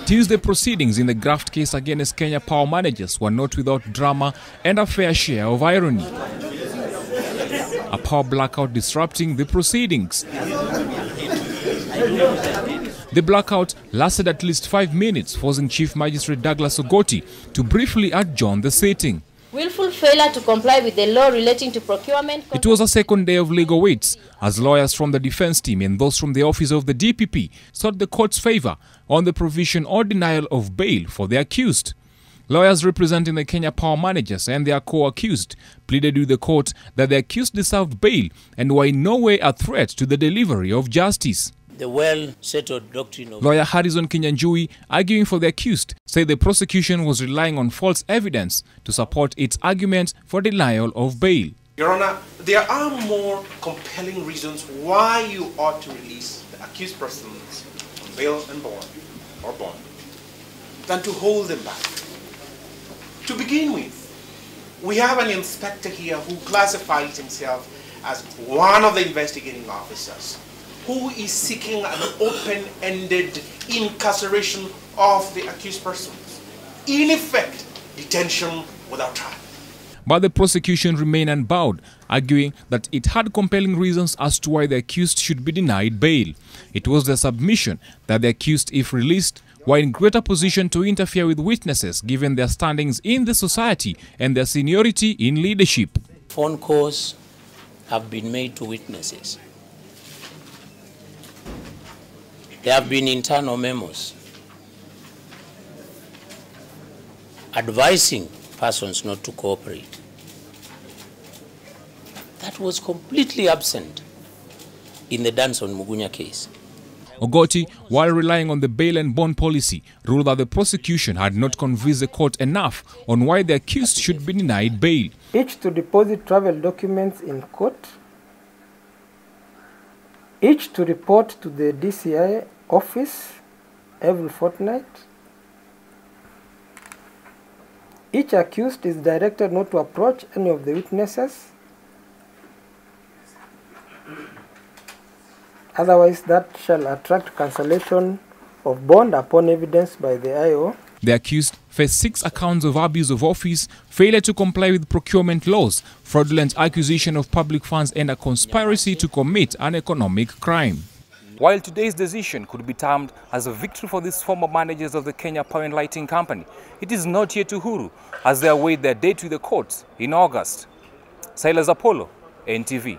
Tuesday proceedings in the graft case against Kenya Power managers were not without drama and a fair share of irony. A power blackout disrupting the proceedings. The blackout lasted at least 5 minutes, forcing Chief Magistrate Douglas Ogoti to briefly adjourn the sitting. Willful failure to comply with the law relating to procurement. It was a second day of legal waits as lawyers from the defense team and those from the office of the DPP sought the court's favor on the provision or denial of bail for the accused. Lawyers representing the Kenya Power managers and their co-accused pleaded with the court that the accused deserved bail and were in no way a threat to the delivery of justice. The well-settled doctrine of... Lawyer Harrison Kinyanjui, arguing for the accused, said the prosecution was relying on false evidence to support its argument for denial of bail. Your Honor, there are more compelling reasons why you ought to release the accused persons on bail and bond than to hold them back. To begin with, we have an inspector here who classifies himself as one of the investigating officers, who is seeking an open-ended incarceration of the accused persons. In effect, detention without trial. But the prosecution remained unbowed, arguing that it had compelling reasons as to why the accused should be denied bail. It was the submission that the accused, if released, were in greater position to interfere with witnesses given their standings in the society and their seniority in leadership. Phone calls have been made to witnesses. There have been internal memos advising persons not to cooperate. That was completely absent in the Danson Mugunya case. Ogoti, while relying on the bail and bond policy, ruled that the prosecution had not convinced the court enough on why the accused should be denied bail. Each to deposit travel documents in court, each to report to the DCI office every fortnight. Each accused is directed not to approach any of the witnesses. Otherwise, that shall attract cancellation of bond upon evidence by the IO. The accused faced 6 accounts of abuse of office, failure to comply with procurement laws, fraudulent acquisition of public funds, and a conspiracy to commit an economic crime. While today's decision could be termed as a victory for these former managers of the Kenya Power and Lighting Company, it is not yet Uhuru as they await their date with the courts in August. Silas Apollo, NTV.